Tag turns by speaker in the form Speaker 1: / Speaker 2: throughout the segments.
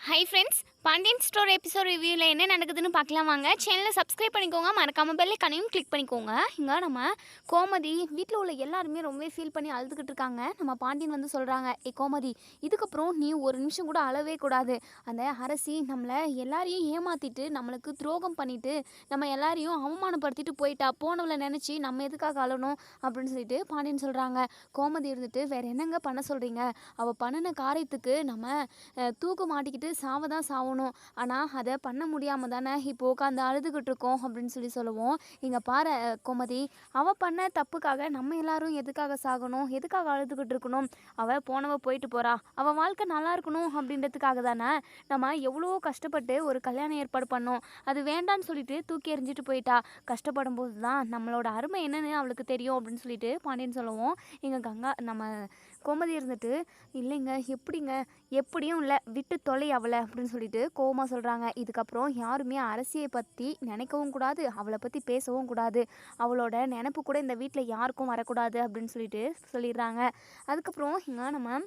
Speaker 1: High friends, Pandian store episode ரிவ்யூவில் என்ன நடக்குதுன்னு பார்க்கலாம் வாங்க. சேனலை சப்ஸ்கிரைப் பண்ணிக்கோங்க, மறக்காமல் பெல் ஐகானையும் கிளிக் பண்ணிக்கோங்க. இங்கே நம்ம கோமதி வீட்டில் உள்ள எல்லாருமே ரொம்பவே ஃபீல் பண்ணி அழுதுகிட்டு இருக்காங்க. நம்ம பாண்டியன் வந்து சொல்கிறாங்க, கோமதி, இதுக்கப்புறம் நீ ஒரு நிமிஷம் கூட அழவே கூடாது. அந்த அரசி நம்மளை எல்லாரையும் ஏமாற்றிட்டு நம்மளுக்கு துரோகம் பண்ணிவிட்டு நம்ம எல்லாரையும் அவமானப்படுத்திட்டு போயிட்டா. போனவளை நினச்சி நம்ம எதுக்காக அழணும் அப்படின்னு சொல்லிட்டு பாண்டியன் சொல்கிறாங்க. கோமதி இருந்துட்டு வேறு என்னங்க பண்ண சொல்கிறீங்க? அவள் பண்ணின காரியத்துக்கு நம்ம தூக்கு மாட்டிக்கிட்டு சாவ தான் சாவணும். ஆனால் அதை பண்ண முடியாமல் தானே இப்போ உட்காந்து அழுதுகிட்டு இருக்கோம் அப்படின்னு சொல்லுவோம். இங்கே பாரு கோமதி, அவள் பண்ண தப்புக்காக நம்ம எல்லாரும் எதுக்காக சாகணும், எதுக்காக அழுதுகிட்டு இருக்கணும்? அவள் போனவ போயிட்டு போகிறா, அவள் வாழ்க்கை நல்லா இருக்கணும் அப்படின்றதுக்காக தானே நம்ம எவ்வளோ கஷ்டப்பட்டு ஒரு கல்யாணம் ஏற்பாடு பண்ணோம். அது வேண்டான்னு சொல்லிட்டு தூக்கி எறிஞ்சிட்டு போயிட்டா. கஷ்டப்படும் போது தான் நம்மளோட அருமை என்னன்னு அவளுக்கு தெரியும் அப்படின்னு சொல்லிட்டு பாண்டியன் சொல்லுவோம். இங்கே நம்ம கோமதி இருந்துட்டு, இல்லைங்க, எப்படிங்க, எப்படியும் இல்லை, விட்டு தொலை அவளை அப்படின்னு சொல்லிட்டு கோவமாக சொல்கிறாங்க. இதுக்கப்புறம் யாருமே அரசியை பற்றி நினைக்கவும் கூடாது, அவளை பற்றி பேசவும் கூடாது, அவளோட நினப்பு கூட இந்த வீட்டில் யாருக்கும் வரக்கூடாது அப்படின்னு சொல்லிட்டு சொல்லிடுறாங்க. அதுக்கப்புறம் இங்கே நம்ம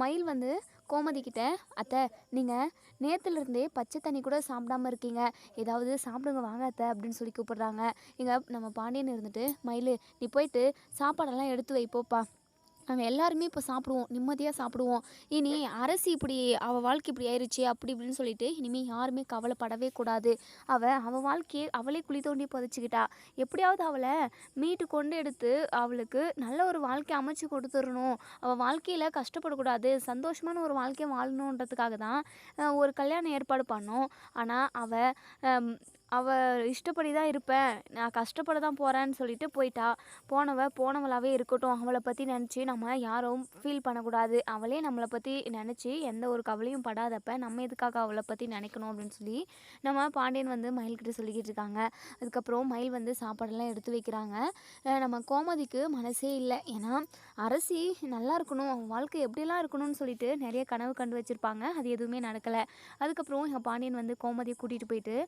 Speaker 1: மயில் வந்து கோமதிக்கிட்ட, அத்தை, நீங்கள் நேற்றுலேருந்தே பச்சை தண்ணி கூட சாப்பிடாமல் இருக்கீங்க, ஏதாவது சாப்பிடுங்க வாங்க அத்தை அப்படின்னு சொல்லி கூப்பிடுறாங்க. இங்கே நம்ம பாண்டியன் இருந்துட்டு, மயில், நீ போயிட்டு சாப்பாடெல்லாம் எடுத்து வைப்போப்பா, நாங்கள் எல்லாருமே இப்போ சாப்பிடுவோம், நிம்மதியாக சாப்பிடுவோம். இனி அரசி இப்படி அவள் வாழ்க்கை இப்படி ஆயிடுச்சு அப்படி இப்படின்னு சொல்லிட்டு இனிமேல் யாருமே கவலைப்படவே கூடாது. அவள் வாழ்க்கையை அவளே குழி தோண்டி புதைச்சிக்கிட்டா. எப்படியாவது அவளை மீட்டு கொண்டு எடுத்து அவளுக்கு நல்ல ஒரு வாழ்க்கை அமைச்சு கொடுத்துடணும். அவள் வாழ்க்கையில் கஷ்டப்படக்கூடாது, சந்தோஷமான ஒரு வாழ்க்கையை வாழணுன்றதுக்காக தான் ஒரு கல்யாணம் ஏற்பாடு பண்ணோம். ஆனால் அவள் இஷ்டப்படி தான் இருப்பேன், நான் கஷ்டப்பட தான் போகிறேன்னு சொல்லிட்டு போயிட்டா. போனவளாகவே இருக்கட்டும், அவளை பற்றி நினச்சி நம்ம யாரும் ஃபீல் பண்ணக்கூடாது. அவளே நம்மளை பற்றி நினச்சி எந்த ஒரு கவலையும் படாதப்ப நம்ம எதுக்காக அவளை பற்றி நினைக்கணும் அப்படின்னு சொல்லி நம்ம பாண்டியன் வந்து மயில்கிட்ட சொல்லிக்கிட்டு இருக்காங்க. அதுக்கப்புறம் மயில் வந்து சாப்பாடெல்லாம் எடுத்து வைக்கிறாங்க. நம்ம கோமதிக்கு மனசே இல்லை. ஏன்னா அரசி நல்லா இருக்கணும், அவன் வாழ்க்கை எப்படிலாம் இருக்கணும்னு சொல்லிட்டு நிறைய கனவு கண்டு வச்சுருப்பாங்க. அது எதுவுமே நடக்கலை. அதுக்கப்புறம் எங்கள் பாண்டியன் வந்து கோமதியை கூட்டிகிட்டு போயிட்டு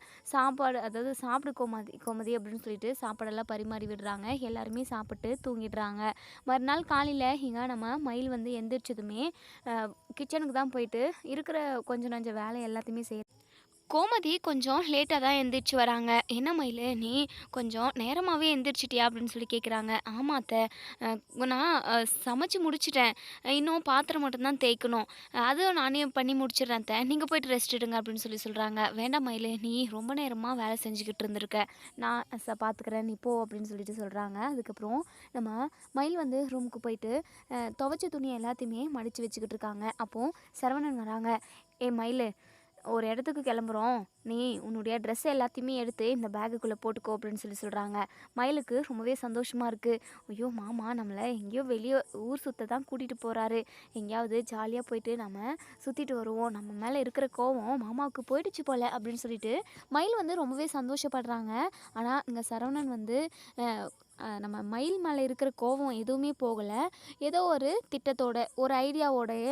Speaker 1: அதாவது சாப்பிடு கோமதி கோமதி அப்படின்னு சொல்லிட்டு சாப்பாடெல்லாம் பரிமாறி விடுறாங்க. எல்லாருமே சாப்பிட்டு தூங்கிடுறாங்க. மறுநாள் காலையில் இங்கே நம்ம மயில் வந்து எந்திரிச்சதுமே கிச்சனுக்கு தான் போயிட்டு இருக்கிற கொஞ்சம் நஞ்ச வேலை எல்லாத்தையுமே செய்ய. கோமதி கொஞ்சம் லேட்டாக தான் எந்திரிச்சு வராங்க. என்ன மயில், நீ கொஞ்சம் நேரமாகவே எந்திரிச்சிட்டியா அப்படின்னு சொல்லி கேட்குறாங்க. ஆமாம் அத்தை, நான் சமைச்சு முடிச்சிட்டேன், இன்னும் பாத்திரம் மட்டும்தான் தேய்க்கணும், அதுவும் நானே பண்ணி முடிச்சிடுறேன் அத்தை, நீங்கள் போய்ட்டு ரெஸ்ட் எடுங்க அப்படின்னு சொல்கிறாங்க. வேண்டாம் மயில், நீ ரொம்ப நேரமாக வேலை செஞ்சுக்கிட்டு இருந்திருக்க, நான் பார்த்துக்கிறேன், நீ போ அப்படின்னு சொல்கிறாங்க. அதுக்கப்புறம் நம்ம மயில் வந்து ரூமுக்கு போயிட்டு துவைச்ச துணி எல்லாத்தையுமே மடித்து வச்சுக்கிட்டு இருக்காங்க. அப்போது சரவணன் வராங்க. மயில், ஒரு இடத்துக்கு கிளம்புறோம், நீ உன்னுடைய ட்ரெஸ் எல்லாத்தையுமே எடுத்து இந்த பேக்குக்குள்ளே போட்டுக்கோ அப்படின்னு சொல்கிறாங்க. மயிலுக்கு ரொம்பவே சந்தோஷமாக இருக்குது. ஐயோ, மாமா நம்மளை எங்கேயோ வெளியே ஊர் சுற்ற தான் கூட்டிகிட்டு போகிறாரு, எங்கேயாவது ஜாலியாக போயிட்டு நம்ம சுற்றிட்டு வருவோம், நம்ம மேலே இருக்கிற கோவம் மாமாவுக்கு போயிடுச்சு போல் அப்படின்னு சொல்லிட்டு மயில் வந்து ரொம்பவே சந்தோஷப்படுறாங்க. ஆனால் இங்கே சரவணன் வந்து நம்ம மயில் மேலே இருக்கிற கோவம் எதுவுமே போகலை, ஏதோ ஒரு திட்டத்தோட ஒரு ஐடியாவோடைய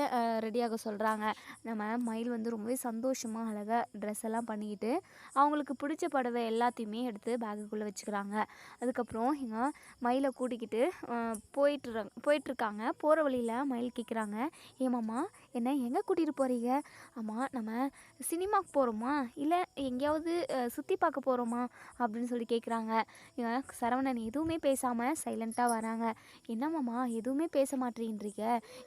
Speaker 1: ரெடியாக சொல்கிறாங்க. நம்ம மயில் வந்து ரொம்பவே சந்தோஷமாக அழகாக ட்ரெஸ் எல்லாம் பண்ணிக்கிட்டு அவங்களுக்கு பிடிச்ச புடவை எல்லாத்தையுமே எடுத்து பேக்குக்குள்ளே வச்சுக்கிறாங்க. அதுக்கப்புறம் இங்கே மயிலை கூட்டிக்கிட்டு போயிட்டுருக்காங்க. போகிற வழியில் மயில் கேட்குறாங்க, ஏமாம்மா, என்ன எங்கே கூட்டிகிட்டு போகிறீங்க? ஆமாம், நம்ம சினிமாவுக்கு போகிறோமா இல்லை எங்கேயாவது சுற்றி பார்க்க போகிறோமா அப்படின்னு சொல்லி கேட்குறாங்க. இங்கே சரவணன் எதுவுமே பேசாமல் சைலண்ட்டாக வராங்க. என்னம்மாம்மா எதுவுமே பேச மாட்டேன்றீங்க,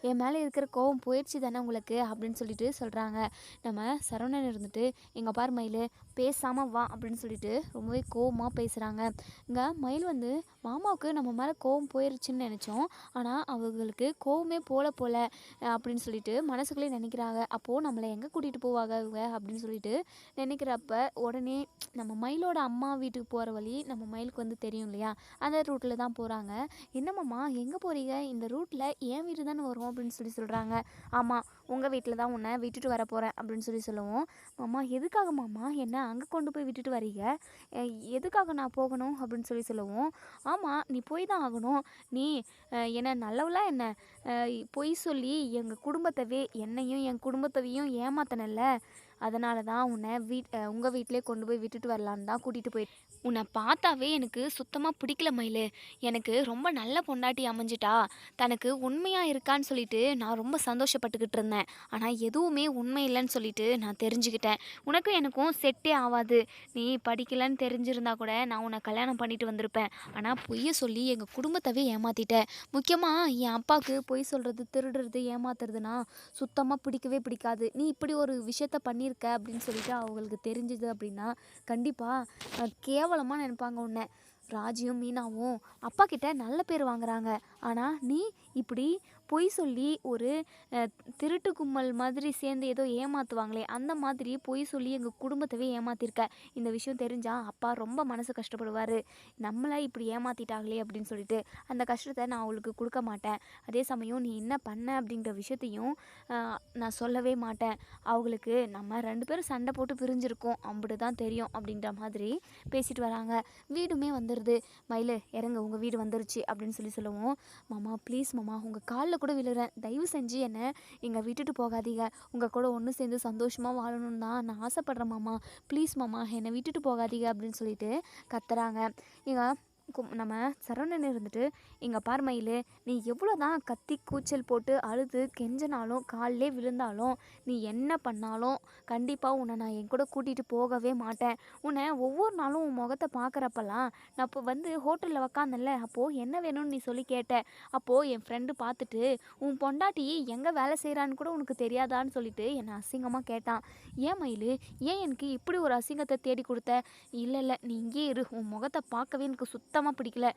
Speaker 1: என் மேலே இருக்கிற கோவம் போயிடுச்சு தானே உங்களுக்கு அப்படின்னு சொல்லிட்டு சொல்கிறாங்க. நம்ம சரவணன் இருந்துட்டு, எங்கள் பார் மயில், பேசாமல் வா அப்படின்னு சொல்லிட்டு ரொம்பவே கோவமாக பேசுகிறாங்க. இங்கே மயில் வந்து, மாமாவுக்கு நம்ம மேலே கோவம் போயிடுச்சுன்னு நினச்சோம், ஆனால் அவங்களுக்கு கோவமே போல அப்படின்னு சொல்லிட்டு மனசுக்குள்ளே நினைக்கிறாங்க. அப்போது நம்மளை எங்கே கூட்டிகிட்டு போவாங்க இவங்க அப்படின்னு சொல்லிட்டு நினைக்கிறப்ப உடனே நம்ம மயிலோட அம்மா வீட்டுக்கு போகிற வழி நம்ம மயிலுக்கு வந்து தெரியும் இல்லையா, அந்த ரூட்டில் தான் போகிறாங்க. என்னம்மாம்மா எங்கே போகிறீங்க, இந்த ரூட்டில் என் வீடு தானே வரும் அப்படின்னு சொல்கிறாங்க. ஆமாம், உங்கள் வீட்டில் தான் உன்னை விட்டுட்டு வர போகிறேன் அப்படின்னு சொல்லுவோம். மாமா, எதுக்காக மாமா என்ன அங்கே கொண்டு போய் விட்டுட்டு வரீங்க, எதுக்காக நான் போகணும் அப்படின்னு சொல்லுவோம். ஆமாம், நீ போய் தான் ஆகணும், நீ என்ன நல்லவளா என்ன, பொய் சொல்லி எங்கள் குடும்பத்தவே என்னையும் என் குடும்பத்தையும் ஏமாத்தனல்ல, அதனால தான் உன்னை உங்கள் வீட்டிலே கொண்டு போய் விட்டுட்டு வரலான்னு தான் கூட்டிகிட்டு போயிட்டு உன்னை பார்த்தாவே எனக்கு சுத்தமாக பிடிக்கல மயிலு. எனக்கு ரொம்ப நல்ல பொண்டாட்டி அமைஞ்சிட்டா, தனக்கு உண்மையாக இருக்கான்னு சொல்லிட்டு நான் ரொம்ப சந்தோஷப்பட்டுக்கிட்டு இருந்தேன். ஆனால் எதுவுமே உண்மை இல்லைன்னு சொல்லிட்டு நான் தெரிஞ்சுக்கிட்டேன். உனக்கும் எனக்கும் செட்டே ஆகாது. நீ படிக்கலைன்னு தெரிஞ்சிருந்தா கூட நான் உன்னை கல்யாணம் பண்ணிட்டு வந்திருப்பேன். ஆனால் பொய்யை சொல்லி எங்கள் குடும்பத்தவே ஏமாற்றிட்டேன். முக்கியமாக என் அப்பாவுக்கு பொய் சொல்கிறது, திருடுறது, ஏமாத்துறதுனா சுத்தமாக பிடிக்கவே பிடிக்காது. நீ இப்படி ஒரு விஷயத்த பண்ணியிருக்க அப்படின்னு சொல்லிட்டு அவங்களுக்கு தெரிஞ்சுது அப்படின்னா கண்டிப்பாக கேவலமாக நினைப்பாங்க உன்னை. ராஜியும் மீனாவும் அப்பா கிட்ட நல்ல பேர் வாங்குறாங்க. ஆனால் நீ இப்படி பொய் சொல்லி ஒரு திருட்டு கும்பல் மாதிரி சேர்ந்து ஏதோ ஏமாற்றுவாங்களே அந்த மாதிரி பொய் சொல்லி எங்கள் குடும்பத்தவே ஏமாத்திருக்க. இந்த விஷயம் தெரிஞ்சால் அப்பா ரொம்ப மனசு கஷ்டப்படுவார். நம்மளை இப்படி ஏமாற்றிட்டாங்களே அப்படின்னு சொல்லிட்டு அந்த கஷ்டத்தை நான் அவளுக்கு கொடுக்க மாட்டேன். அதே சமயம் நீ என்ன பண்ண அப்படிங்கிற விஷயத்தையும் நான் சொல்லவே மாட்டேன். அவங்களுக்கு நம்ம 2 பேரும் சண்டை போட்டு பிரிஞ்சிருக்கோம் அப்படி தான் தெரியும் அப்படின்ற மாதிரி பேசிட்டு வராங்க. வீடுமே வந்துடுது. மயிலு இறங்க, உங்கள் வீடு வந்துருச்சு அப்படின்னு சொல்லவும், மாமா ப்ளீஸ் மாமா உங்கள் காலில் கூட விழுறேன், தயவு செஞ்சு என்னை இங்கே விட்டுட்டு போகாதீங்க, உங்கள் கூட ஒன்று சேர்ந்து சந்தோஷமாக வாழணும்னு தான் நான் ஆசைப்பட்றேன் மாமா, ப்ளீஸ் மாமா என்னை விட்டுட்டு போகாதீங்க அப்படின்னு சொல்லிட்டு கத்துறாங்க. இங்கே நம்ம சரவணன் இருந்துட்டு, இங்கே பார் மயிலு, நீ எவ்வளோ தான் கத்தி கூச்சல் போட்டு அழுது கெஞ்சினாலும் காலிலே விழுந்தாலும் நீ என்ன பண்ணாலும் கண்டிப்பாக உன்னை நான் என் கூட கூட்டிகிட்டு போகவே மாட்டேன். உன்னை ஒவ்வொரு நாளும் உன் முகத்தை பார்க்குறப்பெல்லாம் நான் இப்போ ஹோட்டலில் உக்காந்தேன்ல, அப்போது என்ன வேணும்னு நீ சொல்லி கேட்ட. அப்போது என் ஃப்ரெண்டு பார்த்துட்டு உன் பொண்டாட்டி எங்கே வேலை செய்கிறான்னு கூட உனக்கு தெரியாதான்னு சொல்லிட்டு என்னை அசிங்கமாக கேட்டான். ஏன் மயிலு, ஏன் எனக்கு இப்படி ஒரு அசிங்கத்தை தேடி கொடுத்த? இல்லை இல்லை, நீ இங்கே இரு, உன் முகத்தை பார்க்கவே எனக்கு சுத்தமாக பிடிக்கல.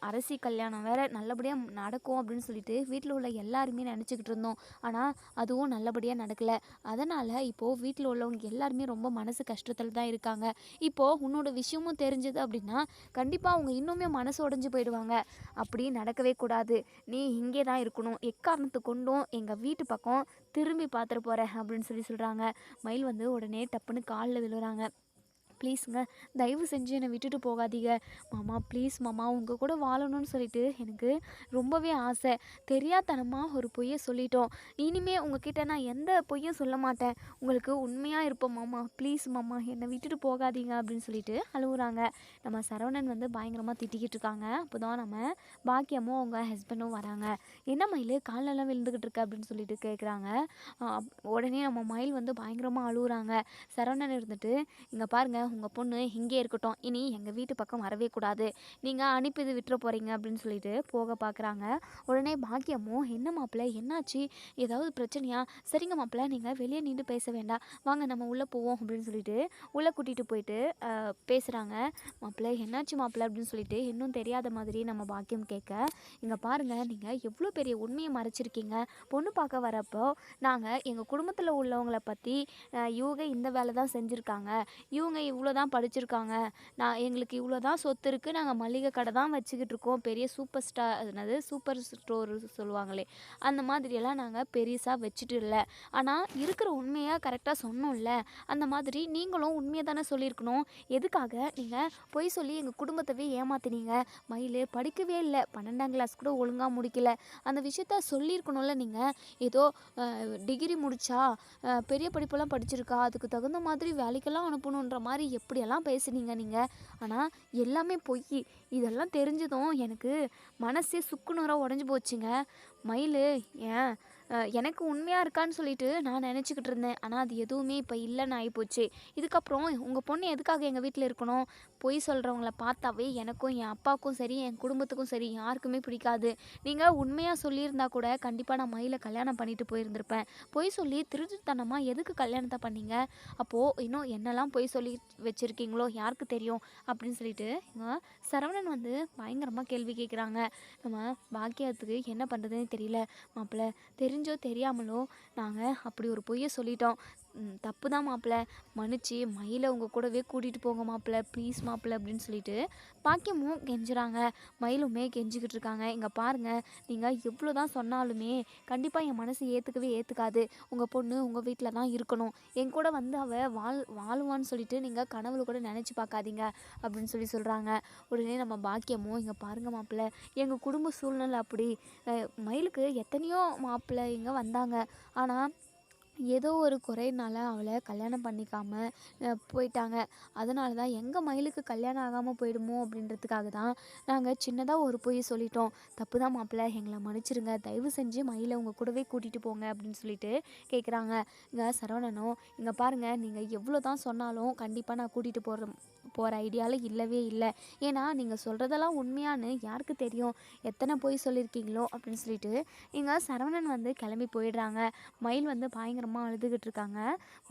Speaker 1: அரசி கல்யாணம் வேற நல்லபடியாக நடக்கும் அப்படின்னு சொல்லிட்டு வீட்டில் உள்ள எல்லாருமே நினச்சிக்கிட்டு இருந்தோம். ஆனால் அதுவும் நல்லபடியாக நடக்கலை. அதனால் இப்போது வீட்டில் உள்ளவங்க எல்லாருமே ரொம்ப மனசு கஷ்டத்தில் தான் இருக்காங்க. இப்போது உன்னோட விஷயமும் தெரிஞ்சது அப்படின்னா கண்டிப்பாக அவங்க இன்னுமே மனசு உடைஞ்சு போயிடுவாங்க. அப்படி நடக்கவே கூடாது. நீ இங்கே தான் இருக்கணும். எக்காரணத்து கொண்டும் எங்கள் வீட்டு பக்கம் திரும்பி பார்த்துட்டு போகிறேன் அப்படின்னு சொல்கிறாங்க. மயில் உடனே டப்புன்னு காலில் விழுறாங்க. ப்ளீஸுங்க, தயவு செஞ்சு என்னை விட்டுட்டு போகாதீங்க மாமா, ப்ளீஸ் மாமா, உங்கள் கூட வாழணும்னு சொல்லிட்டு எனக்கு ரொம்பவே ஆசை. தெரியாதனமாக ஒரு பொய்யை சொல்லிட்டோம். இனிமே உங்ககிட்ட நான் எந்த பொய்யும் சொல்ல மாட்டேன். உங்களுக்கு உண்மையாக இருப்போம் மாமா, ப்ளீஸ் மாமா என்னை விட்டுட்டு போகாதீங்க அப்படின்னு சொல்லிட்டு அழுகுறாங்க. நம்ம சரவணன் பயங்கரமாக திட்டிக்கிட்டு இருக்காங்க. அப்போ தான் நம்ம பாக்கியமும் அவங்க ஹஸ்பண்டும் வராங்க. என்ன மயில் காலெல்லாம் விழுந்துக்கிட்டு இருக்க அப்படின்னு சொல்லிட்டு கேட்குறாங்க. உடனே நம்ம மயில் பயங்கரமாக அழுகுறாங்க. சரவணன் இருந்துட்டு, இங்கே பாருங்கள், உங்கள் பொண்ணு இங்கே இருக்கட்டும், இனி எங்கள் வீட்டு பக்கம் வரவே கூடாது, நீங்கள் அனுப்பி இது விட்டுற போகிறீங்க அப்படின்னு சொல்லிட்டு போக பார்க்குறாங்க. உடனே பாக்கியமும், என்ன மாப்பிள்ளை என்னாச்சு, ஏதாவது பிரச்சனையா? சரிங்க மாப்பிள்ளை, நீங்கள் வெளியே நின்று பேச வேண்டாம், வாங்க நம்ம உள்ளே போவோம் அப்படின்னு சொல்லிட்டு உள்ளே கூட்டிகிட்டு போயிட்டு பேசுகிறாங்க. மாப்பிள்ளை என்னாச்சு மாப்பிள்ளை அப்படின்னு சொல்லிட்டு இன்னும் தெரியாத மாதிரி நம்ம பாக்கியம் கேட்க, இங்கே பாருங்கள், நீங்கள் எவ்வளோ பெரிய உண்மையை மறைச்சிருக்கீங்க. பொண்ணு பார்க்க வரப்போ நாங்கள் எங்கள் குடும்பத்தில் உள்ளவங்களை பற்றி இவங்க இந்த வேலை தான் செஞ்சுருக்காங்க, இவங்க இவ்வளோ தான் படிச்சிருக்காங்க, எங்களுக்கு இவ்வளோ தான் சொத்து இருக்குது, நாங்கள் மளிகை கடை தான் வச்சுக்கிட்டு இருக்கோம், பெரிய சூப்பர் ஸ்டார், என்னது சூப்பர் ஸ்டோர் சொல்லுவாங்களே அந்த மாதிரியெல்லாம் நாங்கள் பெருசாக வச்சுட்டு இல்லை. ஆனால் இருக்கிற உண்மையை கரெக்டாக சொன்னோம்ல, அந்த மாதிரி நீங்களும் உண்மையை தானே சொல்லியிருக்கணும். எதுக்காக நீங்கள் பொய் சொல்லி எங்கள் குடும்பத்தவே ஏமாத்தினீங்க? மயில் படிக்கவே இல்லை, 12ஆம் கிளாஸ் கூட ஒழுங்காக முடிக்கல, அந்த விஷயத்த சொல்லியிருக்கணும்ல. நீங்கள் ஏதோ டிகிரி முடித்தா பெரிய படிப்பெல்லாம் படிச்சிருக்கா, அதுக்கு தகுந்த மாதிரி வேலைக்கெல்லாம் அனுப்பணுன்ற மாதிரி எப்படியெல்லாம் பேசுனீங்க நீங்கள். ஆனால் எல்லாமே பொய். இதெல்லாம் தெரிஞ்சதும் எனக்கு மனசே சுக்குநூறாக உடஞ்சி போச்சுங்க. மயில் ஏன் எனக்கு உண்மையாக இருக்கான்னு சொல்லிட்டு நான் நினச்சிக்கிட்டு இருந்தேன். ஆனால் அது எதுவுமே இப்போ இல்லைன்னு ஆகிப்போச்சு. இதுக்கப்புறம் உங்கள் பொண்ணு எதுக்காக எங்கள் வீட்டில் இருக்கணும்? பொய் சொல்கிறவங்கள பார்த்தாவே எனக்கும் என் அப்பாவுக்கும் சரி என் குடும்பத்துக்கும் சரி யாருக்குமே பிடிக்காது. நீங்கள் உண்மையாக சொல்லியிருந்தா கூட கண்டிப்பாக நான் மயிலை கல்யாணம் பண்ணிட்டு போயிருந்திருப்பேன். பொய் சொல்லி திருட்டுத்தனமாக எதுக்கு கல்யாணத்தை பண்ணீங்க? அப்போது இன்னும் என்னெல்லாம் பொய் சொல்லி வச்சுருக்கீங்களோ யாருக்கு தெரியும் அப்படின்னு சொல்லிட்டு சரவணன் பயங்கரமாக கேள்வி கேட்குறாங்க. நம்ம பாக்கியத்துக்கு என்ன பண்ணுறதுன்னு தெரியல. மாப்பிள்ளை தெரிஞ்சோ தெரியாமலோ நாங்கள் அப்படி ஒரு பொய்யை சொல்லிட்டோம், தப்பு தான் மாப்பிள்ளை, மன்னிச்சு மயிலை உங்கள் கூடவே கூட்டிகிட்டு போங்க மாப்பிள்ளை, ப்ளீஸ் மாப்பிள்ளை அப்படின்னு சொல்லிட்டு பாக்கியமும் கெஞ்சுறாங்க. மயிலுமே கெஞ்சிக்கிட்டு இருக்காங்க. இங்கே பாருங்கள், நீங்கள் எவ்வளோ தான் சொன்னாலுமே கண்டிப்பாக என் மனசு ஏற்றுக்காது. உங்கள் பொண்ணு உங்கள் வீட்டில் தான் இருக்கணும், என் கூட அவள் வாழுவான்னு சொல்லிட்டு நீங்கள் கனவுல கூட நினச்சி பார்க்காதீங்க அப்படின்னு சொல்கிறாங்க. உடனே நம்ம பாக்கியமும், இங்கே பாருங்கள் மாப்பிள்ளை, எங்கள் குடும்ப சூழ்நிலை அப்படி, மயிலுக்கு எத்தனையோ மாப்பிள்ளை இங்கே வந்தாங்க, ஆனால் ஏதோ ஒரு குறையினால அவளை கல்யாணம் பண்ணிக்காம போயிட்டாங்க. அதனால தான் எங்கள் மயிலுக்கு கல்யாணம் ஆகாமல் போயிடுமோ அப்படின்றதுக்காக தான் நாங்கள் சின்னதாக ஒரு பொய் சொல்லிட்டோம். தப்பு தான் மாப்பிள்ளை, எங்களை மன்னிச்சிருங்க, தயவு செஞ்சு மயிலை உங்கள் கூடவே கூட்டிகிட்டு போங்க அப்படின்னு சொல்லிட்டு கேட்குறாங்க. இங்கே சரவணனும், இங்கே பாருங்கள், நீங்கள் எவ்வளோ தான் சொன்னாலும் கண்டிப்பாக நான் கூட்டிகிட்டு போகிற ஐடியாவில் இல்லவே இல்லை. ஏன்னா நீங்கள் சொல்கிறதெல்லாம் உண்மையானு யாருக்கு தெரியும், எத்தனை பொய் சொல்லியிருக்கீங்களோ அப்படின்னு சொல்லிட்டு இங்கே சரவணன் வந்து கிளம்பி போயிடுறாங்க. மயில் வந்து பயங்கரமாக அழுதுகிட்டு இருக்காங்க.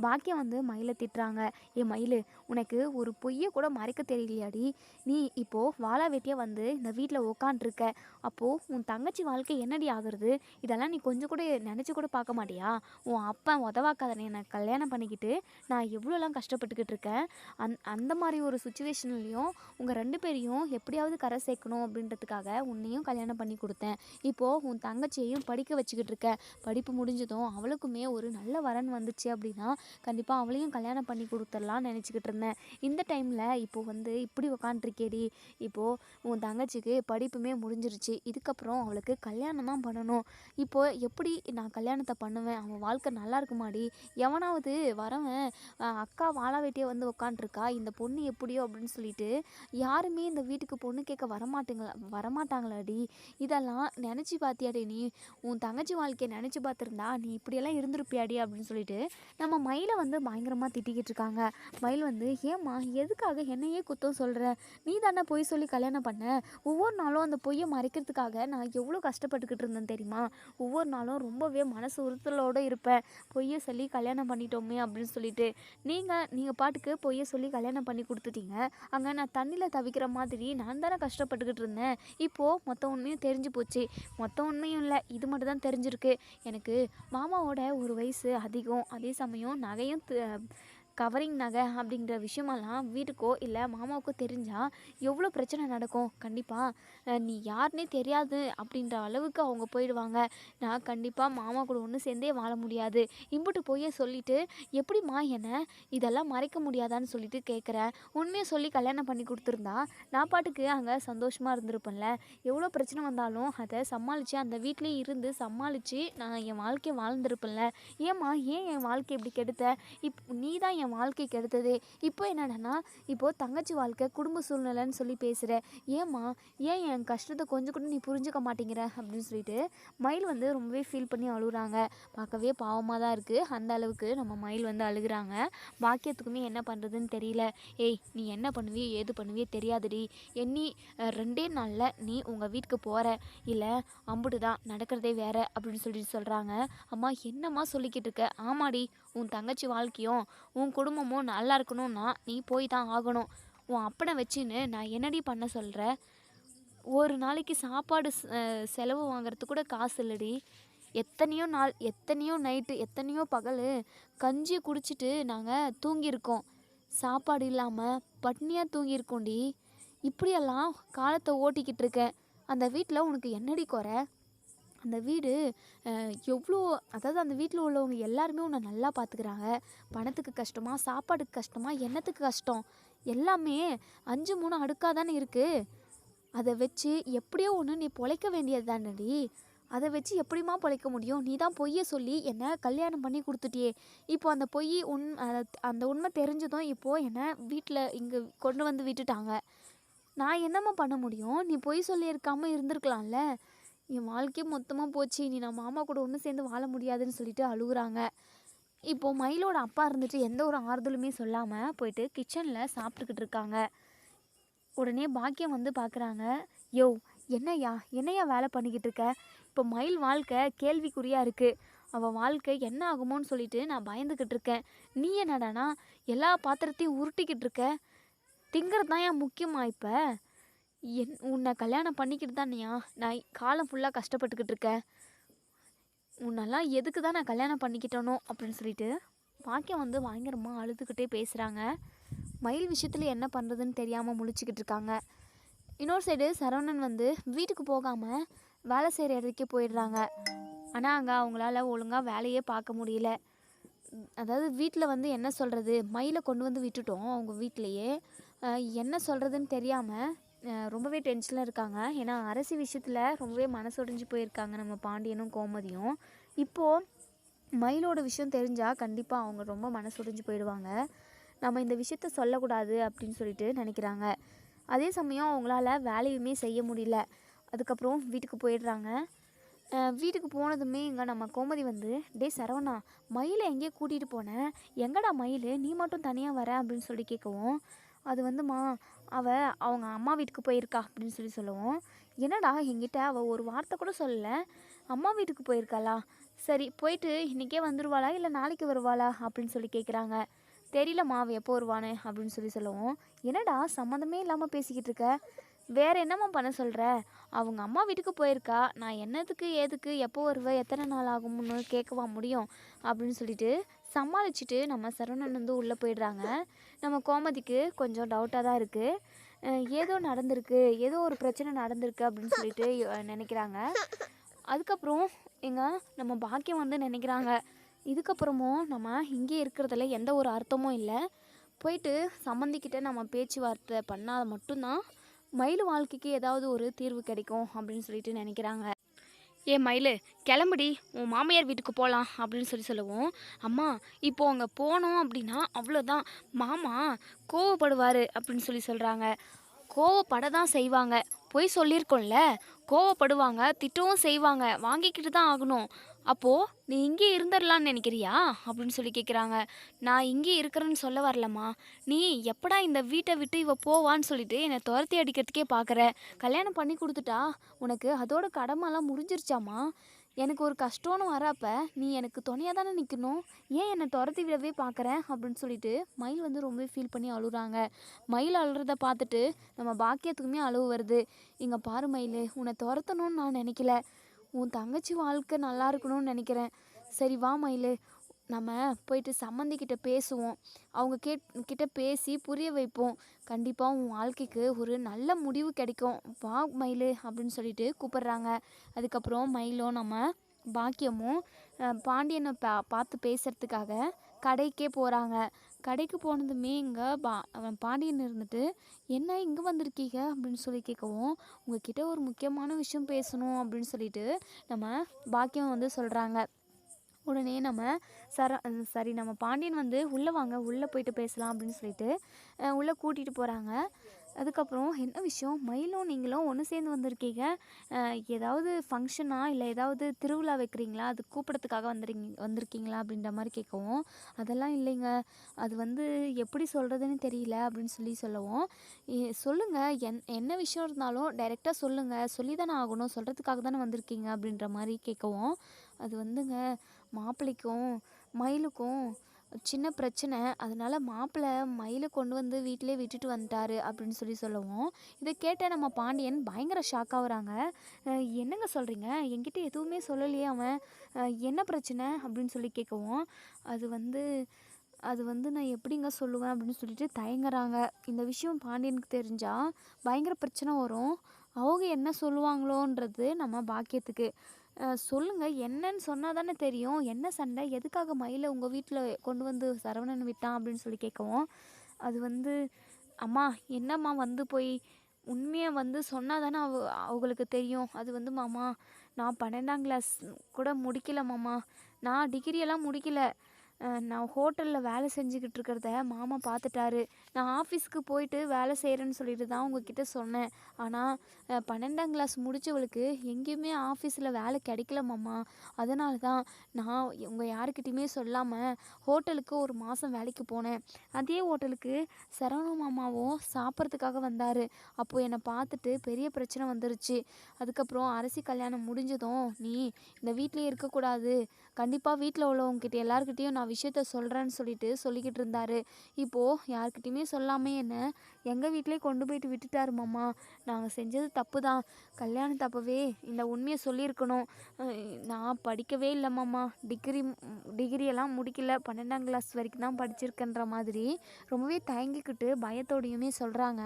Speaker 1: பாக்கியம் வந்து மயிலை திட்டுறாங்க. ஏ மயில், உனக்கு ஒரு பொய்யை கூட மறைக்க தெரியலையாடி? நீ இப்போது வாழா வெட்டியாக வந்து இந்த வீட்டில் உக்காண்ட்ருக்க. அப்போது உன் தங்கச்சி வாழ்க்கை என்னடி ஆகுறது? இதெல்லாம் நீ கொஞ்சம் கூட நினச்சி கூட பார்க்க மாட்டியா? உன் அப்பா உதவாக்காதனை என்னை கல்யாணம் பண்ணிக்கிட்டு நான் எவ்வளோலாம் கஷ்டப்பட்டுக்கிட்டு இருக்கேன். அந்த மாதிரி ஒரு சுச்சுவேஷன்லேயும் உங்கள் 2 பேரையும் எப்படியாவது கரை சேர்க்கணும் அப்படின்றதுக்காக உன்னையும் கல்யாணம் பண்ணி கொடுத்தேன். இப்போது உன் தங்கச்சியையும் படிக்க வச்சுக்கிட்டு இருக்க. படிப்பு முடிஞ்சதும் அவளுக்குமே ஒரு நல்ல வரன் வந்துச்சு அப்படின்னா கண்டிப்பாக அவளையும் கல்யாணம் பண்ணி கொடுத்துடலான்னு நினச்சிக்கிட்டு இருந்தேன். இந்த டைமில் இப்போது வந்து இப்படி உக்காண்ட்ருக்கேடி. இப்போது உன் தங்கச்சிக்கு படிப்புமே முடிஞ்சிருச்சு. இதுக்கப்புறம் அவளுக்கு கல்யாணம் தான் பண்ணணும். இப்போது எப்படி நான் கல்யாணத்தை பண்ணுவேன்? அவன் வாழ்க்கை நல்லா இருக்குமாடி? எவனாவது வரவன் அக்கா வாழா வெட்டியே வந்து உக்காண்ட்ருக்கா, இந்த பொண்ணு எப்படியோ அப்படின்னு சொல்லிட்டு யாருமே இந்த வீட்டுக்கு பொண்ணு கேட்க வரமாட்டாங்களாடி? இதெல்லாம் நினச்சி பார்த்தியாடி நீ? உன் தங்கச்சி வாழ்க்கையை நினச்சி பார்த்துருந்தா நீ இப்படியெல்லாம் இருந்திருப்பியாடி அப்படின்னு சொல்லிட்டு நம்ம மயிலை வந்து பயங்கரமாக திட்டிக்கிட்டு இருக்காங்க. மயில் வந்து, ஏம்மா எதுக்காக என்னையே குத்தம் சொல்கிற? நீ தானே பொய் சொல்லி கல்யாணம் பண்ண. ஒவ்வொரு நாளும் அந்த பொய்யை மறைக்கிறதுக்காக நான் எவ்வளோ கஷ்டப்பட்டுக்கிட்டு இருந்தேன் தெரியுமா? ஒவ்வொரு நாளும் ரொம்பவே மனசு உறுத்தலோடு இருப்பேன். பொய்யை சொல்லி கல்யாணம் பண்ணிட்டோமே அப்படின்னு சொல்லிட்டு நீங்கள் பாட்டுக்கு பொய்யை சொல்லி கல்யாணம் பண்ணி கொடுத்துட்டீங்க. அங்கே நான் தண்ணியில் தவிக்கிற மாதிரி நான் தானே கஷ்டப்பட்டுக்கிட்டு இருந்தேன். இப்போது மொத்த உண்மையும் தெரிஞ்சு போச்சு. மொத்த உண்மையும் இல்லை, இது மட்டும் தான் தெரிஞ்சிருக்கு. எனக்கு மாமாவோட ஒரு வயசு அதிகம். அதே சமயம் நகையும் கவரிங் நகை அப்படிங்கிற விஷயமெல்லாம் வீட்டுக்கோ இல்லை மாமாவுக்கோ தெரிஞ்சால் எவ்வளோ பிரச்சனை நடக்கும். கண்டிப்பாக நீ யாருன்னே தெரியாது அப்படின்ற அளவுக்கு அவங்க போயிடுவாங்க. நான் கண்டிப்பாக மாமா கூட ஒன்று சேர்ந்தே வாழ முடியாது. இம்புட்டு போய் சொல்லிவிட்டு எப்படிம்மா என்னை இதெல்லாம் மறைக்க முடியாதான்னு சொல்லிட்டு கேட்குறேன். உண்மையை சொல்லி கல்யாணம் பண்ணி கொடுத்துருந்தா நான் பாட்டுக்கு அங்கே சந்தோஷமாக இருந்திருப்பேன்ல. எவ்வளோ பிரச்சனை வந்தாலும் அதை சமாளித்து அந்த வீட்லேயே இருந்து சமாளித்து நான் என் வாழ்க்கையை வாழ்ந்திருப்பேன்ல. ஏம்மா ஏன் என் வாழ்க்கை இப்படி கெடுத்த? நீ தான் என் வாழ்க்கைக்கு எடுத்ததே. இப்போ என்னடனா, இப்போது தங்கச்சி வாழ்க்கை குடும்ப சூழ்நிலைன்னு சொல்லி பேசுகிற. ஏம்மா ஏன் என் கஷ்டத்தை கொஞ்சம் கூட நீ புரிஞ்சுக்க மாட்டேங்கிற அப்படின்னு சொல்லிட்டு மயில் வந்து ரொம்பவே ஃபீல் பண்ணி அழுகுறாங்க. பார்க்கவே பாவமாக தான் இருக்குது. அந்த அளவுக்கு நம்ம மயில் வந்து அழுகுறாங்க. பாக்கியத்துக்குமே என்ன பண்ணுறதுன்னு தெரியல. ஏய், நீ என்ன பண்ணுவியோ ஏது பண்ணுவியோ தெரியாதுடி. எண்ணி 2 நாளில் நீ உங்கள் வீட்டுக்கு போகிற, இல்லை அம்புட்டு தான் நடக்கிறதே வேறு அப்படின்னு சொல்லிட்டு சொல்கிறாங்க. அம்மா என்னம்மா சொல்லிக்கிட்டு இருக்க? ஆமாடி, உன் தங்கச்சி வாழ்க்கையும் உன் குடும்பமும் நல்லா இருக்கணும்னா நீ போய் தான் ஆகணும். உன் அப்பனை வச்சுன்னு நான் என்னடி பண்ண சொல்கிற? ஒரு நாளைக்கு சாப்பாடு செலவு வாங்குறதுக்கு கூட காசு இல்லடி. எத்தனையோ நாள், எத்தனையோ நைட்டு, எத்தனையோ பகல் கஞ்சி குடிச்சிட்டு நாங்கள் தூங்கியிருக்கோம். சாப்பாடு இல்லாமல் பட்னியாக தூங்கியிருக்கோண்டி. இப்படியெல்லாம் காலத்தை ஓட்டிக்கிட்டு இருக்கேன். அந்த வீட்டில் உனக்கு என்னடி குறை? அந்த வீடு எவ்வளோ, அதாவது அந்த வீட்டில் உள்ளவங்க எல்லாருமே உன்னை நல்லா பார்த்துக்கிறாங்க. பணத்துக்கு கஷ்டமா, சாப்பாடுக்கு கஷ்டமா, என்னத்துக்கு கஷ்டம்? எல்லாமே 5 3 அடுக்காக தானே இருக்குது. அதை வச்சு எப்படியோ ஒன்று நீ பொழைக்க வேண்டியது தானடி. அதை வச்சு எப்படிமா பொழைக்க முடியும்? நீ தான் பொய்யை சொல்லி என்னை கல்யாணம் பண்ணி கொடுத்துட்டியே. இப்போ அந்த பொய் அந்த உண்மை தெரிஞ்சதும் இப்போது என்னை வீட்டில் இங்கே கொண்டு வந்து விட்டுட்டாங்க. நான் என்னம்மா பண்ண முடியும்? நீ பொய் சொல்லியிருக்காமல் இருந்திருக்கலாம்ல. என் வாழ்க்கையே மொத்தமாக போச்சு. நீ நான் மாமா கூட ஒன்று சேர்ந்து வாழ முடியாதுன்னு சொல்லிட்டு அழுகுறாங்க. இப்போது மயிலோட அப்பா இருந்துட்டு எந்த ஒரு ஆறுதலுமே சொல்லாமல் போயிட்டு கிச்சனில் சாப்பிட்டுக்கிட்டு இருக்காங்க. உடனே பாக்கியம் வந்து பார்க்குறாங்க. யோ, என்னையா வேலை பண்ணிக்கிட்டு இருக்க? இப்போ மயில் வாழ்க்கை கேள்விக்குறியாக இருக்குது. அவள் வாழ்க்கை என்ன ஆகுமோன்னு சொல்லிட்டு நான் பயந்துக்கிட்டு இருக்கேன். நீ என்னடானா எல்லா பாத்திரத்தையும் உருட்டிக்கிட்டு இருக்க? திங்கிறது தான் ஏன் முக்கியமா? இப்போ உன்னை கல்யாணம் பண்ணிக்கிட்டு தானேயா நான் காலம் ஃபுல்லாக கஷ்டப்பட்டுக்கிட்டு இருக்கேன். உன்னெல்லாம் எதுக்கு தான் நான் கல்யாணம் பண்ணிக்கிட்டனோ அப்படின்னு சொல்லிட்டு பாக்கியம் வந்து பயங்கரமாக அழுதுகிட்டே பேசுகிறாங்க. மயில் விஷயத்தில் என்ன பண்ணுறதுன்னு தெரியாமல் முழிச்சிக்கிட்டு இருக்காங்க. இன்னொரு சைடு சரவணன் வந்து வீட்டுக்கு போகாமல் வேலை செய்கிற இடத்துக்கே போயிடுறாங்க. ஆனால் அங்கே அவங்களால ஒழுங்காக வேலையே பார்க்க முடியல. அதாவது வீட்டில் வந்து என்ன சொல்கிறது, மயிலை கொண்டு வந்து விட்டுட்டோம் அவங்க வீட்டிலையே. என்ன சொல்கிறதுன்னு தெரியாமல் ரொம்பவே டென்ஷனில் இருக்காங்க. ஏன்னா அரசி விஷயத்தில் ரொம்பவே மனசொடைஞ்சு போயிருக்காங்க நம்ம பாண்டியனும் கோமதியும். இப்போது மயிலோட விஷயம் தெரிஞ்சால் கண்டிப்பாக அவங்க ரொம்ப மனசுடைஞ்சு போயிடுவாங்க. நம்ம இந்த விஷயத்த சொல்லக்கூடாது அப்படின்னு சொல்லிட்டு நினைக்கிறாங்க. அதே சமயம் அவங்களால வேலையுமே செய்ய முடியல. அதுக்கப்புறம் வீட்டுக்கு போயிடுறாங்க. வீட்டுக்கு போனதுமே இங்கே நம்ம கோமதி வந்து, டே சரவணா, மயிலை எங்கேயோ கூட்டிகிட்டு போனேன், எங்கடா மயில் நீ மட்டும் தனியாக வர அப்படின்னு சொல்லி கேட்கவும், அது வந்துமா அவங்க அம்மா வீட்டுக்கு போயிருக்கா அப்படின்னு சொல்லி சொல்லுவோம். என்னடா என்கிட்ட அவள் ஒரு வார்த்தை கூட சொல்லலை, அம்மா வீட்டுக்கு போயிருக்காளா, சரி போயிட்டு இன்றைக்கே வந்துடுவாளா இல்லை நாளைக்கு வருவாளா அப்படின்னு சொல்லி கேட்குறாங்க. தெரியலம்மா அவள் எப்போ வருவானு அப்படின்னு சொல்லி சொல்லுவோம். என்னடா சம்மந்தமே இல்லாமல் பேசிக்கிட்டு இருக்க, வேற என்னம்மா பண்ண சொல்கிற, அவங்க அம்மா வீட்டுக்கு போயிருக்கா, நான் என்னத்துக்கு ஏதுக்கு எப்போ வருவேன் எத்தனை நாள் ஆகும்னு கேட்கவா முடியும் அப்படின்னு சொல்லிட்டு சமாளிச்சுட்டு நம்ம சரவணன் வந்து உள்ளே போயிடுறாங்க. நம்ம கோமதிக்கு கொஞ்சம் டவுட்டாக தான் இருக்குது, ஏதோ நடந்திருக்கு, ஏதோ ஒரு பிரச்சனை நடந்திருக்கு அப்படின்னு சொல்லிட்டு நினைக்கிறாங்க. அதுக்கப்புறம் நம்ம பாக்கியம் வந்து நினைக்கிறாங்க, இதுக்கப்புறமும் நம்ம இங்கே இருக்கிறதுல எந்த ஒரு அர்த்தமும் இல்லை, போயிட்டு சம்மந்திக்கிட்ட நம்ம பேச்சுவார்த்தை பண்ணால் மட்டும்தான் மயில் வாழ்க்கைக்கு ஏதாவது ஒரு தீர்வு கிடைக்கும் அப்படின்னு சொல்லிட்டு நினைக்கிறாங்க. ஏ மயில், கிளம்புடி, உன் மாமியார் வீட்டுக்கு போகலாம் அப்படின்னு சொல்லுவோம். அம்மா இப்போ அங்கே போனோம் அப்படின்னா அவ்வளோதான், மாமா கோவப்படுவார் அப்படின்னு சொல்கிறாங்க. கோவப்பட தான் செய்வாங்க, பொய் சொல்லியிருக்கோம்ல, கோவப்படுவாங்க, திட்டவும் செய்வாங்க, வாங்கிக்கிட்டு தான் ஆகணும். அப்போது நீ இங்கே இருந்துடலான்னு நினைக்கிறியா அப்படின்னு சொல்லி கேட்குறாங்க. நான் இங்கே இருக்கிறேன்னு சொல்ல வரலம்மா, நீ எப்படா இந்த வீட்டை விட்டு இவ போவான்னு சொல்லிட்டு என்னை துரத்தி அடிக்கிறதுக்கே பார்க்குற, கல்யாணம் பண்ணி கொடுத்துட்டா உனக்கு அதோட கடமைலாம் முடிஞ்சிருச்சாம்மா, எனக்கு ஒரு கஷ்டம்னு வரப்ப நீ எனக்கு துணையாக தானே நிற்கணும், ஏன் என்னை துரத்தி விடவே பார்க்குறேன் அப்படின்னு சொல்லிட்டு மயில் வந்து ரொம்ப ஃபீல் பண்ணி அழுகுறாங்க. மயில் அழுறத பார்த்துட்டு நம்ம பாக்கியத்துக்குமே அழுவு வருது. இங்கே பாரு மயில், உன்னை துரத்தணும்னு நான் நினைக்கல, உன் தங்கச்சி வாழ்க்கை நல்லா இருக்கணும்னு நினைக்கிறேன். சரி வா மயில், நம்ம போயிட்டு சம்மந்திக்கிட்ட பேசுவோம், அவங்க கிட்ட பேசி புரிய வைப்போம், கண்டிப்பாக உன் வாழ்க்கைக்கு ஒரு நல்ல முடிவு கிடைக்கும், வா மயில் அப்படின்னு சொல்லிட்டு கூப்பிட்றாங்க. அதுக்கப்புறம் மயிலும் நம்ம பாக்கியமும் பாண்டியனை பார்த்து பேசுகிறதுக்காக கடைக்கே போகிறாங்க. கடைக்கு போனதுமே இங்கே அவன் பாண்டியன் இருந்துட்டு, என்ன இங்கே வந்திருக்கீங்க அப்படின்னு சொல்லி கேட்கவும், உங்ககிட்ட ஒரு முக்கியமான விஷயம் பேசணும் அப்படின்னு சொல்லிட்டு நம்ம பாக்கியம் வந்து சொல்கிறாங்க. உடனே நம்ம சரி நம்ம பாண்டியன் வந்து உள்ளே வாங்க, உள்ளே போயிட்டு பேசலாம் அப்படின்னு சொல்லிட்டு உள்ளே கூட்டிகிட்டு போகிறாங்க. அதுக்கப்புறம் என்ன விஷயம், மயிலும் நீங்களும் ஒன்று சேர்ந்து வந்திருக்கீங்க, ஏதாவது ஃபங்க்ஷனா இல்லை ஏதாவது திருவிழா வைக்கிறீங்களா, அது கூப்பிடத்துக்காக வந்திருக்கீங்களா அப்படின்ற மாதிரி கேட்கவும், அதெல்லாம் இல்லைங்க, அது வந்து எப்படி சொல்கிறதுன்னு தெரியல அப்படின்னு சொல்லவும், சொல்லுங்கள், என்ன விஷயம் இருந்தாலும் டைரெக்டாக சொல்லுங்கள், சொல்லி தானே ஆகணும், சொல்கிறதுக்காக தானே வந்திருக்கீங்க அப்படின்ற மாதிரி கேட்கவும், அது வந்துங்க மாப்பிள்ளைக்கும் மயிலுக்கும் சின்ன பிரச்சனை, அதனால் மாப்பிள்ளை மயிலை கொண்டு வந்து வீட்டிலே விட்டுட்டு வந்துட்டாரு அப்படின்னு சொல்லவும், இதை கேட்ட நம்ம பாண்டியன் பயங்கர ஷாக் ஆகுறாங்க. என்னங்க சொல்கிறீங்க, என்கிட்ட எதுவுமே சொல்லலையே அவன், என்ன பிரச்சனை அப்படின்னு சொல்லி கேட்கவும், அது வந்து நான் எப்படிங்க சொல்லுவேன் அப்படின்னு சொல்லிட்டு தயங்குறாங்க. இந்த விஷயம் பாண்டியனுக்கு தெரிஞ்சால் பயங்கர பிரச்சனை வரும், அவங்க என்ன சொல்லுவாங்களோன்றது நம்ம பாக்கியத்துக்கு. சொல்லுங்கள், என்னன்னு சொன்னால் தானே தெரியும், என்ன சண்டை, எதுக்காக மயிலை உங்கள் வீட்டில் கொண்டு வந்து சரவணன் விட்டான் அப்படின்னு சொல்லி கேட்கவும், அது வந்து அம்மா என்னம்மா வந்து போய் உண்மையை வந்து சொன்னால் தானே அவங்களுக்கு தெரியும், அது வந்து மாமா நான் 12ஆம் கிளாஸ் கூட முடிக்கல மாமா, நான் டிகிரியெல்லாம் முடிக்கல, நான் ஹோட்டலில் வேலை செஞ்சுக்கிட்டு இருக்கிறத மாமா பார்த்துட்டாரு, நான் ஆஃபீஸ்க்கு போயிட்டு வேலை செய்கிறேன்னு சொல்லிட்டு தான் உங்ககிட்ட சொன்னேன், ஆனால் 12ஆம் கிளாஸ் முடித்தவளுக்கு எங்கேயுமே ஆஃபீஸில் வேலை கிடைக்கல மாமா, அதனால தான் நான் உங்கள் யாருக்கிட்டையுமே சொல்லாமல் ஹோட்டலுக்கு ஒரு மாதம் வேலைக்கு போனேன். அதே ஹோட்டலுக்கு சரவண மாமாவும் சாப்பிட்றதுக்காக வந்தார், அப்போது என்னை பார்த்துட்டு பெரிய பிரச்சனை வந்துருச்சு, அதுக்கப்புறம் அரசி கல்யாணம் முடிஞ்சதும் நீ இந்த வீட்டிலே இருக்கக்கூடாது, கண்டிப்பாக வீட்டில் உள்ளவங்ககிட்ட எல்லாருக்கிட்டேயும் நான் விஷயத்த சொல்கிறேன்னு சொல்லிக்கிட்டு இருந்தார், இப்போது யார்கிட்டையுமே சொல்லாமே என்ன எங்கள் வீட்டிலே கொண்டு போயிட்டு விட்டுட்டாரு மாமா, நாங்கள் செஞ்சது தப்பு தான், கல்யாணம் தப்பவே இந்த உண்மையை சொல்லியிருக்கணும், நான் படிக்கவே இல்லை மாமா, டிகிரியெல்லாம் முடிக்கல, 12ஆம் கிளாஸ் வரைக்கும் தான் படிச்சிருக்கேன்ற மாதிரி ரொம்பவே தயங்கிக்கிட்டு பயத்தோடையுமே சொல்கிறாங்க.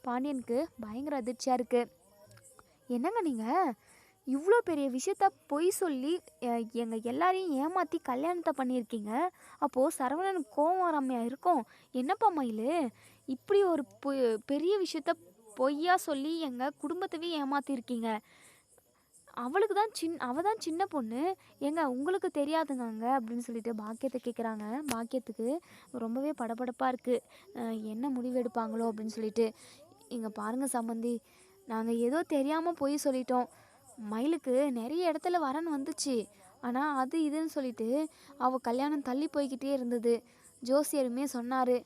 Speaker 1: பாண்டியனுக்கு பயங்கர அதிர்ச்சியாக இருக்குது. என்னங்க நீங்கள் இவ்வளோ பெரிய விஷயத்த பொய் சொல்லி எங்கள் எல்லாரையும் ஏமாற்றி கல்யாணத்தை பண்ணியிருக்கீங்க, அப்போது சரவணனுக்கு கோவம் வராமையா இருக்கும், என்னப்பா மயில், இப்படி ஒரு பெரிய விஷயத்த பொய்யா சொல்லி எங்கள் குடும்பத்தவே ஏமாற்றிருக்கீங்க, அவள் தான் சின்ன பொண்ணு, ஏங்க உங்களுக்கு தெரியாதுங்க அப்படின்னு சொல்லிட்டு பாக்கியத்தை கேட்குறாங்க. பாக்கியத்துக்கு ரொம்பவே படபடப்பாக இருக்குது, என்ன முடிவு எடுப்பாங்களோ அப்படின்னு சொல்லிட்டு. இங்கே பாருங்கள் சம்மந்தி, நாங்கள் ஏதோ தெரியாமல் போய் சொல்லிட்டோம். மயிலுக்கு நிறைய இடத்துல வரன் வந்துச்சு, ஆனால் அது இதுன்னு சொல்லிட்டு அவள் கல்யாணம் தள்ளி போய்கிட்டே இருந்தது. ஜோசியருமே சொன்னார்,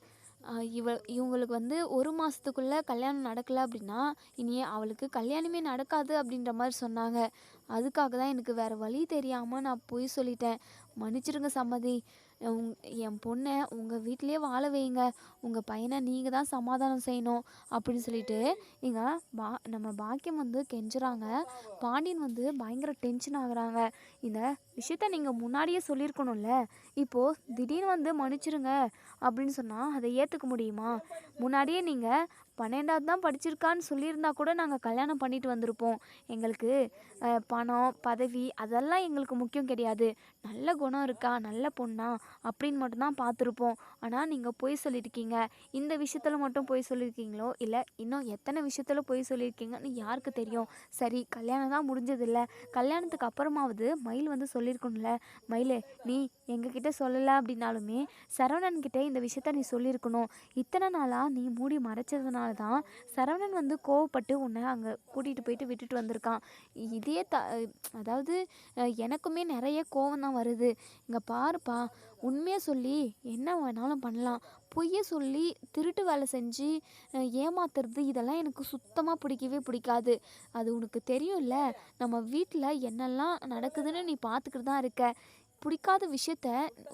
Speaker 1: இவங்களுக்கு வந்து 1 மாதத்துக்குள்ளே கல்யாணம் நடக்கலை அப்படின்னா இனி அவளுக்கு கல்யாணமே நடக்காது அப்படின்ற மாதிரி சொன்னாங்க. அதுக்காக தான் எனக்கு வேறு வழி தெரியாமல் நான் போய் சொல்லிட்டேன். மன்னிச்சிருங்க சம்மதி. என் பொண்ணை உங்கள் வீட்டிலே வாழ வைங்க, உங்கள் பையனை நீங்கள் தான் சமாதானம் செய்யணும் அப்படின்னு சொல்லிட்டு இங்கே நம்ம பாக்கியம் வந்து கெஞ்சுறாங்க. பாண்டியன் வந்து பயங்கர டென்ஷன் ஆகுறாங்க. இந்த விஷயத்த நீங்கள் முன்னாடியே சொல்லியிருக்கணும்ல, இப்போது திடீர்னு வந்து மன்னிச்சிருங்க அப்படின்னு சொன்னால் அதை ஏற்றுக்க முடியுமா? முன்னாடியே நீங்கள் 12வது தான் படிச்சிருக்கான்னு சொல்லியிருந்தா கூட நாங்கள் கல்யாணம் பண்ணிட்டு வந்திருப்போம். எங்களுக்கு பணம் பதவி அதெல்லாம் எங்களுக்கு முக்கியம் கிடையாது, நல்ல குணம் இருக்கா நல்ல பொண்ணா அப்படின்னு மட்டும்தான் பார்த்துருப்போம். ஆனால் நீங்கள் பொய் சொல்லியிருக்கீங்க. இந்த விஷயத்தில் மட்டும் பொய் சொல்லியிருக்கீங்களோ இல்லை இன்னும் எத்தனை விஷயத்தில் பொய் சொல்லியிருக்கீங்கன்னு யாருக்கு தெரியும்? சரி, கல்யாணம் தான் முடிஞ்சதில்ல, கல்யாணத்துக்கு அப்புறமாவது மயில் வந்து சொல்லியிருக்கணும்ல. மயில், நீ எங்ககிட்ட சொல்லலை அப்படின்னாலுமே சரவணன்கிட்ட இந்த விஷயத்த நீ சொல்லியிருக்கணும். இத்தனை நாளாக நீ மூடி மறைச்சதுனால தான் சரவணன் வந்து கோவப்பட்டு உன்னை அங்கே கூட்டிகிட்டு போயிட்டு விட்டுட்டு வந்திருக்கான். இதே அதாவது எனக்குமே நிறைய கோவம் தான் வருது. இங்கே பாருப்பா, உண்மையை சொல்லி என்ன வேணாலும் பண்ணலாம், பொய்யை சொல்லி திருட்டு வேலை செஞ்சு ஏமாத்துறது இதெல்லாம் எனக்கு சுத்தமாக பிடிக்கவே பிடிக்காது. அது உனக்கு தெரியும்ல, நம்ம வீட்டில் என்னெல்லாம் நடக்குதுன்னு நீ பார்த்துக்கிட்டு தான் இருக்க. பிடிக்காத விஷயத்த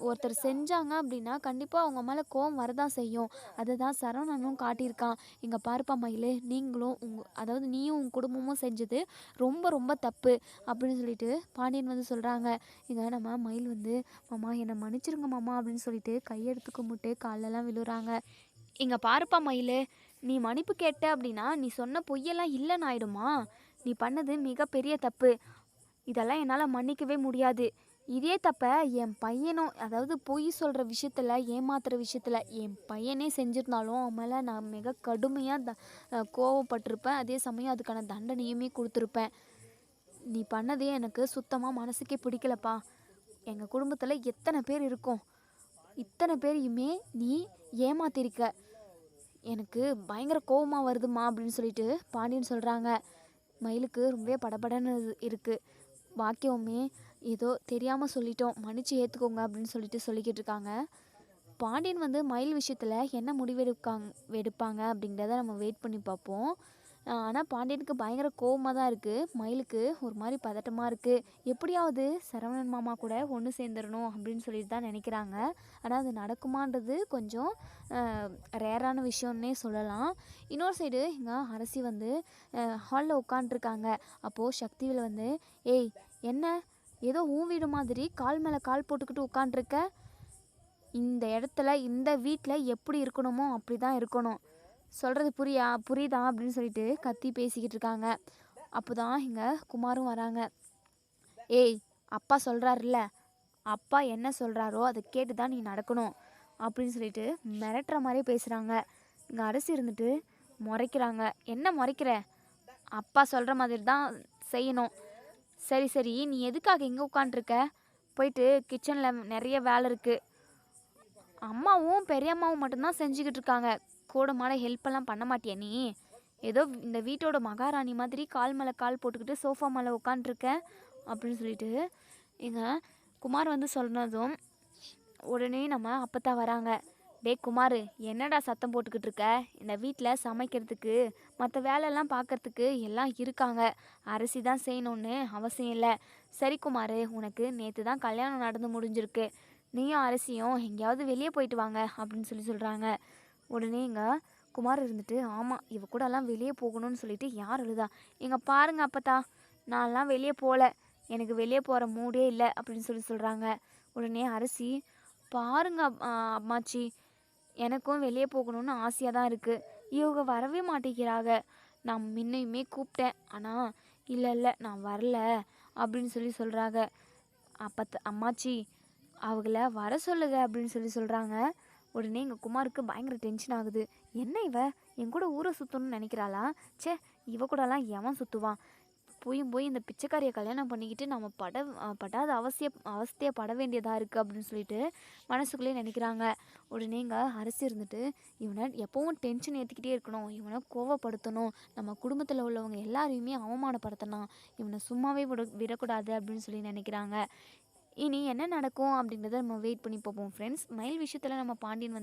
Speaker 1: ஒருத்தர் செஞ்சாங்க அப்படின்னா கண்டிப்பாக அவங்க மேலே கோவம் வரதான் செய்யும். அதை தான் சரவணனும் காட்டியிருக்கான். இங்கே பாருப்பா மயில், நீங்களும் அதாவது நீயும் உன் குடும்பமும் செஞ்சது ரொம்ப ரொம்ப தப்பு அப்படின்னு சொல்லிட்டு பாண்டியன் வந்து சொல்கிறாங்க. இங்கே நம்ம மயில் வந்து, மாமா என்னை மன்னிச்சிருங்க மாமா அப்படின்னு சொல்லிட்டு கையெடுத்து கும்பிட்டு காலெல்லாம் விழுறாங்க. இங்கே பாருப்பா மயில், நீ மன்னிப்பு கேட்ட அப்படின்னா நீ சொன்ன பொய்யெல்லாம் இல்லைன்னு ஆயிடுமா? நீ பண்ணது மிகப்பெரிய தப்பு, இதெல்லாம் என்னால் மன்னிக்கவே முடியாது. இதே தப்ப என் பையனும், அதாவது பொய் சொல்கிற விஷயத்தில் ஏமாத்துகிற விஷயத்தில் என் பையனே செஞ்சுருந்தாலும் அவன் மேலே நான் மிக கடுமையாக கோவப்பட்டிருப்பேன். அதே சமயம் அதுக்கான தண்டனையுமே கொடுத்துருப்பேன். நீ பண்ணதே எனக்கு சுத்தமாக மனசுக்கே பிடிக்கலப்பா. எங்கள் குடும்பத்தில் எத்தனை பேர் இருக்கோம், இத்தனை பேரையுமே நீ ஏமாத்திருக்க, எனக்கு பயங்கர கோபமாக வருதுமா அப்படின்னு சொல்லிட்டு பாண்டியன் சொல்கிறாங்க. மயிலுக்கு ரொம்பவே படபடன்னு இருக்குது. பாக்கியவுமே ஏதோ தெரியாமல் சொல்லிட்டோம், மன்னிச்சு ஏற்றுக்கோங்க அப்படின்னு சொல்லிட்டு சொல்லிக்கிட்டு இருக்காங்க. பாண்டியன் வந்து மயில் விஷயத்தில் என்ன எடுப்பாங்க அப்படிங்கிறத நம்ம வெயிட் பண்ணி பார்ப்போம். ஆனால் பாண்டியனுக்கு பயங்கர கோவமாக தான் இருக்குது. மயிலுக்கு ஒரு மாதிரி பதட்டமாக இருக்குது. எப்படியாவது சரவணன் மாமா கூட ஒன்று சேர்ந்துடணும் அப்படின்னு சொல்லிட்டு தான் நினைக்கிறாங்க. ஆனால் அது நடக்குமான்றது கொஞ்சம் ரேரான விஷயம்னே சொல்லலாம். இன்னொரு சைடு இங்கே அரசி வந்து ஹாலில் உட்காண்ட்ருக்காங்க. அப்போது சக்திவேல் வந்து, ஏய் என்ன ஏதோ உன் வீடு மாதிரி கால் மேலே கால் போட்டுக்கிட்டு உட்காண்ட்ருக்க, இந்த இடத்துல இந்த வீட்டில் எப்படி இருக்கணுமோ அப்படி தான் இருக்கணும், சொல்கிறது புரியுதா அப்படின்னு சொல்லிட்டு கத்தி பேசிக்கிட்டு இருக்காங்க. அப்போ தான் இங்கே குமாரும் வராங்க. ஏய், அப்பா சொல்கிறாருல்ல, அப்பா என்ன சொல்கிறாரோ அதை கேட்டு தான் நீ நடக்கணும் அப்படின்னு சொல்லிட்டு மிரட்டுற மாதிரி பேசுகிறாங்க. இங்கே அரசி இருந்துட்டு முறைக்கிறாங்க. என்ன முறைக்கிற? அப்பா சொல்கிற மாதிரி தான் செய்யணும். சரி சரி, நீ எதுக்காக இங்கே உட்காண்ட்ருக்க? போயிட்டு கிச்சனில் நிறைய வேலை இருக்குது, அம்மாவும் பெரியம்மாவும் மட்டும்தான் செஞ்சுக்கிட்டு இருக்காங்க, கூட மாட ஹெல்ப்பெல்லாம் பண்ண மாட்டியா நீ? ஏதோ இந்த வீட்டோட மகாராணி மாதிரி கால் மேலே கால் போட்டுக்கிட்டு சோஃபா மேலே உட்காண்ட்ருக்க அப்படின்னு சொல்லிட்டு எங்கள் குமார் வந்து சொன்னதும் உடனே நம்ம அப்பத்தான் வராங்க. டே குமார், என்னடா சத்தம் போட்டுக்கிட்டு இருக்க? இந்த வீட்டில் சமைக்கிறதுக்கு மற்ற வேலையெல்லாம் பார்க்கறதுக்கு எல்லாம் இருக்காங்க, அரிசி தான் செய்யணும்னு அவசியம் இல்லை. சரி குமார், உனக்கு நேற்று தான் கல்யாணம் நடந்து முடிஞ்சிருக்கு, நீயும் அரிசியும் எங்கேயாவது வெளியே போயிட்டு வாங்க அப்படின்னு சொல்கிறாங்க. உடனே இங்கே குமார் இருந்துட்டு, ஆமாம் இவ கூடலாம் வெளியே போகணும்னு சொல்லிட்டு யார் எழுதா? இங்கே பாருங்க அப்பத்தா, நான்லாம் வெளியே போகல, எனக்கு வெளியே போகிற மூடே இல்லை அப்படின்னு சொல்கிறாங்க. உடனே அரிசி, பாருங்க அம்மாச்சி, எனக்கும் வெளியே போகணும்னு ஆசையாக தான் இருக்குது, இவங்க வரவே மாட்டேங்கிறாங்க, நான் முன்னையுமே கூப்பிட்டேன் ஆனால் இல்லை நான் வரல அப்படின்னு சொல்கிறாங்க. அம்மாச்சி அவங்கள வர சொல்லுங்க அப்படின்னு சொல்கிறாங்க. உடனே எங்கள் குமாருக்கு பயங்கர டென்ஷன் ஆகுது. என்ன இவ என் கூட ஊரை சுற்றணும்னு நினைக்கிறாளா? இவ கூடலாம் எவன் சுற்றுவான்? போய் இந்த பிச்சைக்காரியை கல்யாணம் பண்ணிக்கிட்டு நம்ம படாத அவஸ்தையை பட வேண்டியதாக இருக்குது அப்படின்னு சொல்லிட்டு மனசுக்குள்ளேயே நினைக்கிறாங்க. உடனேங்க அரசி இருந்துட்டு, இவனை எப்பவும் டென்ஷன் ஏற்றிக்கிட்டே இருக்கணும், இவனை கோவப்படுத்தணும், நம்ம குடும்பத்தில் உள்ளவங்க எல்லாரையுமே அவமானப்படுத்தணும், இவனை சும்மாவே விடக்கூடாது அப்படின்னு சொல்லி நினைக்கிறாங்க. இனி என்ன நடக்கும் அப்படின்றத நம்ம வெயிட் பண்ணி பார்ப்போம் ஃப்ரெண்ட்ஸ். மயில் விஷயத்தில் நம்ம பாண்டியன்